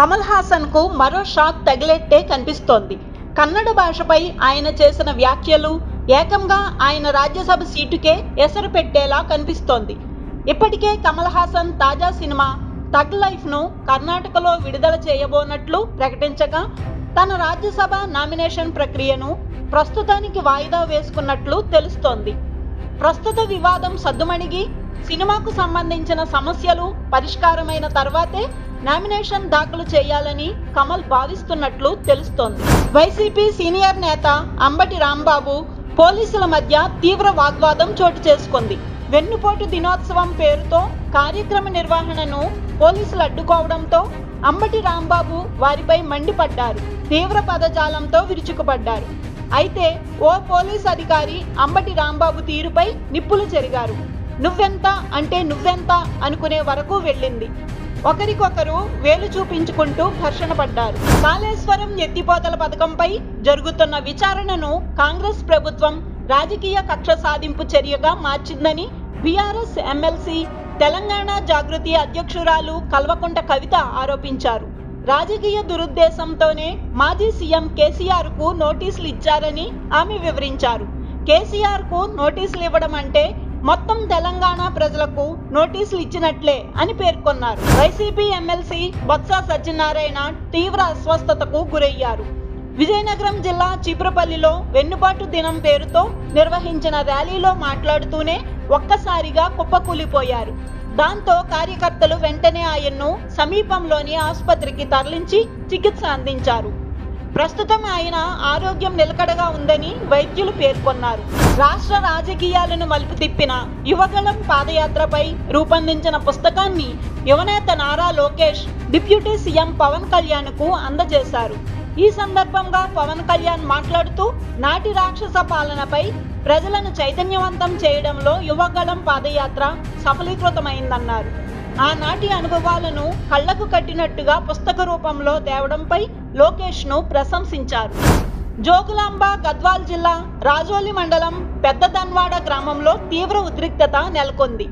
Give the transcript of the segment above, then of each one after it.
కమల్ హాసన్కు మరో షాక్ తగిలేట్టే కనిపిస్తోంది. కన్నడ భాషపై ఆయన చేసిన వ్యాఖ్యలు ఏకంగా ఆయన రాజ్యసభ సీటుకే ఎసరు పెట్టేలా కనిపిస్తోంది. ఇప్పటికే కమల్ హాసన్ తాజా సినిమా థగ్ లైఫ్ను కర్ణాటకలో విడుదల చేయబోనట్లు ప్రకటించగా, తన రాజ్యసభ నామినేషన్ ప్రక్రియను ప్రస్తుతానికి వాయిదా వేసుకున్నట్లు తెలుస్తోంది. ప్రస్తుత వివాదం సద్దుమణిగి సినిమాకు సంబంధించిన సమస్యలు పరిష్కారమైన తర్వాతే నామినేషన్ దాఖలు చేయాలని కమల్ భావిస్తున్నట్లు తెలుస్తోంది. వైసీపీ సీనియర్ నేత అంబటి రాంబాబు పోలీసుల మధ్య తీవ్ర వాగ్వాదం చోటు చేసుకుంది. వెన్నుపోటు దినోత్సవం పేరుతో కార్యక్రమ నిర్వహణను పోలీసులు అడ్డుకోవడంతో అంబటి రాంబాబు వారిపై మండిపడ్డారు. తీవ్ర పదజాలంతో విరుచుకుపడ్డారు. అయితే ఓ పోలీస్ అధికారి అంబటి రాంబాబు తీరుపై నిప్పులు చెరిగారు. నువ్వెంత అంటే నువ్వెంత అనుకునే వరకు వెళ్ళింది. ఒకరికొకరు వేలు చూపించుకుంటూ ఘర్షణ పడ్డారు. కాళేశ్వరం ఎత్తిపోతల పథకంపై జరుగుతున్న విచారణను కాంగ్రెస్ ప్రభుత్వం రాజకీయ కక్ష సాధింపు చర్యగా మార్చిందని బీఆర్ఎస్ ఎమ్మెల్సీ తెలంగాణ జాగృతి అధ్యక్షురాలు కల్వకుంట కవిత ఆరోపించారు. రాజకీయ దురుద్దేశంతోనే మాజీ సీఎం కేసీఆర్కు నోటీసులు ఇచ్చారని ఆమె వివరించారు. కేసీఆర్కు నోటీసులు ఇవ్వడం అంటే మొత్తం తెలంగాణ ప్రజలకు నోటీసులు ఇచ్చినట్లే అని పేర్కొన్నారు. వైసీపీ ఎమ్మెల్సీ బొత్స సత్యనారాయణ తీవ్ర అస్వస్థతకు గురయ్యారు. విజయనగరం జిల్లా చీపురపల్లిలో వెన్నుబాటు దినం పేరుతో నిర్వహించిన ర్యాలీలో మాట్లాడుతూనే ఒక్కసారిగా కుప్పకూలిపోయారు. దాంతో కార్యకర్తలు వెంటనే ఆయన్ను సమీపంలోని ఆసుపత్రికి తరలించి చికిత్స అందించారు. ప్రస్తుతం ఆయన ఆరోగ్యం నిలకడగా ఉందని వైద్యులు పేర్కొన్నారు. రాష్ట్ర రాజకీయాలను మలుపు తిప్పిన యువగళం పాదయాత్రపై రూపొందించిన పుస్తకాన్ని యువనేత నారా లోకేష్ డిప్యూటీ సీఎం పవన్ కళ్యాణ్కు అందజేశారు. ఈ సందర్భంగా పవన్ కళ్యాణ్ మాట్లాడుతూ, నాటి రాక్షస పాలనపై ప్రజలను చైతన్యవంతం చేయడంలో యువగళం పాదయాత్ర సఫలీకృతమైందన్నారు. ఆనాటి అనుభవాలను కళ్లకు కట్టినట్టుగా పుస్తక రూపంలో తేవడంపై లోకేష్ను ప్రశంసించారు. జోగులాంబ గద్వాల్ జిల్లా రాజోలి మండలం పెద్ద దన్వాడ గ్రామంలో తీవ్ర ఉద్రిక్తత నెలకొంది.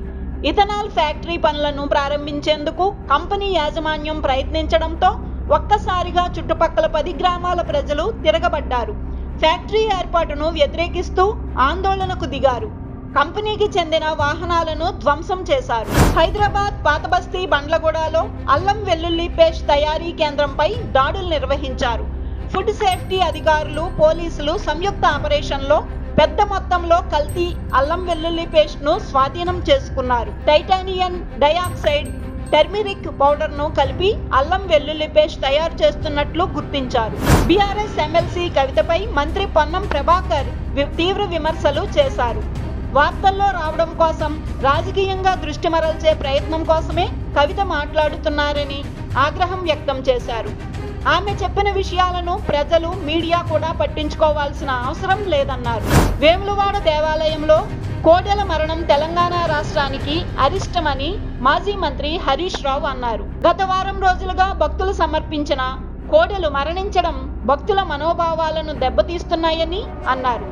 ఇథనాల్ ఫ్యాక్టరీ పనులను ప్రారంభించేందుకు కంపెనీ యాజమాన్యం ప్రయత్నించడంతో ఒక్కసారిగా చుట్టుపక్కల 10 గ్రామాల ప్రజలు తిరగబడ్డారు. ఫ్యాక్టరీ ఏర్పాటును వ్యతిరేకిస్తూ ఆందోళనకు దిగారు. కంపెనీకి చెందిన వాహనాలను ధ్వంసం చేశారు. హైదరాబాద్ పాతబస్తీ బండ్లగూడలో అల్లం వెల్లుల్లి పేస్ట్ తయారీ కేంద్రంపై దాడులు నిర్వహించారు. ఫుడ్ సేఫ్టీ అధికారులు, పోలీసులు సంయుక్త ఆపరేషన్లో పెద్ద మొత్తంలో కల్తీ అల్లం వెల్లుల్లి పేస్ట్ను స్వాధీనం చేసుకున్నారు. టైటానియం డయాక్సైడ్, టర్మరిక్ పౌడర్ను కలిపి అల్లం వెల్లుల్లి పేస్ట్ తయారు చేస్తున్నట్లు గుర్తించారు. బీఆర్ఎస్ ఎమ్మెల్సీ కవితపై మంత్రి పొన్నం ప్రభాకర్ తీవ్ర విమర్శలు చేశారు. వార్తల్లో రావడం కోసం, రాజకీయంగా దృష్టి మరల్చే ప్రయత్నం కోసమే కవిత మాట్లాడుతున్నారని ఆగ్రహం వ్యక్తం చేశారు. ఆమె చెప్పిన విషయాలను ప్రజలు, మీడియా కూడా పట్టించుకోవాల్సిన అవసరం లేదన్నారు. వేములవాడ దేవాలయంలో కోడెల మరణం తెలంగాణ రాష్ట్రానికి అరిష్టమని మాజీ మంత్రి హరీష్ రావు అన్నారు. గత వారం రోజులుగా భక్తులు సమర్పించిన కోడెలు మరణించడం భక్తుల మనోభావాలను దెబ్బతీస్తున్నాయని అన్నారు.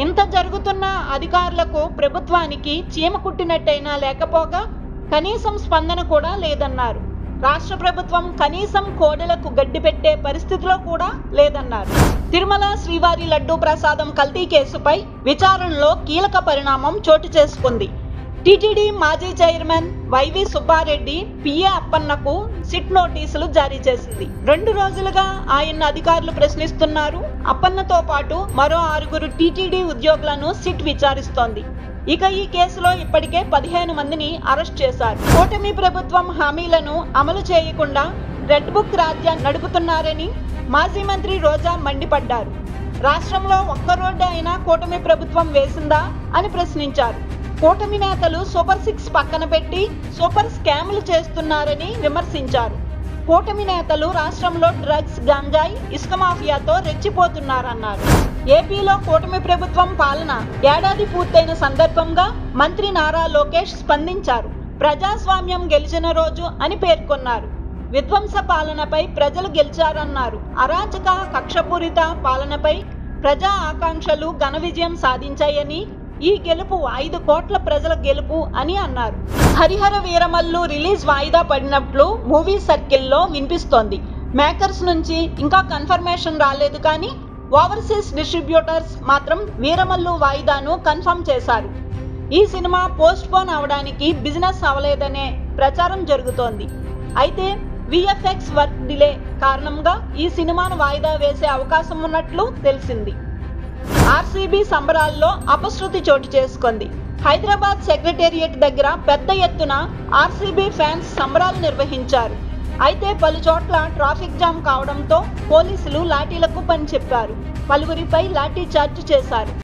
ఇంత జరుగుతున్న అధికారులకు, ప్రభుత్వానికి చీమ కుట్టినట్టయినా లేకపోగా కనీసం స్పందన కూడా లేదన్నారు. రాష్ట్ర ప్రభుత్వం కనీసం కోడెలకు గడ్డి పెట్టే పరిస్థితిలో కూడా లేదన్నారు. తిరుమల శ్రీవారి లడ్డూ ప్రసాదం కల్తీ కేసుపై విచారణలో కీలక పరిణామం చోటు చేసుకుంది. టీటీడీ మాజీ చైర్మన్ వైవి సుబ్బారెడ్డి పిఏ అప్పన్నకు సిట్ నోటీసులు జారీ చేసింది. 2 రోజులుగా ఆయన్ను అధికారులు ప్రశ్నిస్తున్నారు. అప్పన్నతో పాటు మరో 6 టీటీడీ ఉద్యోగులను సిట్ విచారిస్తోంది. ఇక ఈ కేసులో ఇప్పటికే 15 మందిని అరెస్ట్ చేశారు. కూటమి ప్రభుత్వం హామీలను అమలు చేయకుండా రెడ్ బుక్ రాజ్యం నడుపుతున్నారని మాజీ మంత్రి రోజా మండిపడ్డారు. రాష్ట్రంలో ఒక్క రోడ్డు అయినా కూటమి ప్రభుత్వం వేసిందా అని ప్రశ్నించారు. కూటమి నేతలు సూపర్ 6 పక్కన పెట్టి సూపర్ స్కామ్లు చేస్తున్నారని విమర్శించారు. కూటమి నేతలు రాష్ట్రంలో డ్రగ్స్, గంజాయి, ఇసుక మాఫియాతో రెచ్చిపోతున్నారన్నారు. ఏపీలో కూటమి ప్రభుత్వం పాలన ఏడాది పూర్తయిన సందర్భంగా మంత్రి నారా లోకేష్ స్పందించారు. ప్రజాస్వామ్యం గెలిచిన రోజు అని పేర్కొన్నారు. విధ్వంస పాలనపై ప్రజలు గెలిచారన్నారు. అరాచక, కక్షపూరిత పాలనపై ప్రజా ఆకాంక్షలు ఘన విజయం సాధించాయని, ఈ గెలుపు 5 కోట్ల ప్రజల గెలుపు అని అన్నారు. హరిహర వీరమల్లు రిలీజ్ వాయిదా పడినట్లు మూవీ సర్కిల్లో వినిపిస్తోంది. మేకర్స్ నుంచి ఇంకా కన్ఫర్మేషన్ రాలేదు, కానీ ఓవర్సీస్ డిస్ట్రిబ్యూటర్స్ మాత్రం వీరమల్లు వాయిదాను కన్ఫర్మ్ చేశారు. ఈ సినిమా పోస్ట్ పోన్ అవడానికి బిజినెస్ అవ్వలేదనే ప్రచారం జరుగుతోంది. అయితే విఎఫ్ఎక్స్ వర్క్ డిలే కారణంగా ఈ సినిమాను వాయిదా వేసే అవకాశం ఉన్నట్లు తెలిసింది. ఆర్సీబీ సంబరాల్లో అపశృతి చోటు చేసుకుంది. హైదరాబాద్ సెక్రటేరియట్ దగ్గర పెద్ద ఎత్తున ఆర్సీబీ ఫ్యాన్స్ సంబరాలు నిర్వహించారు. అయితే పలు చోట్ల ట్రాఫిక్ జామ్ కావడంతో పోలీసులు లాఠీలకు పని చెప్పారు. పలువురిపై లాఠీ చార్జ్ చేశారు.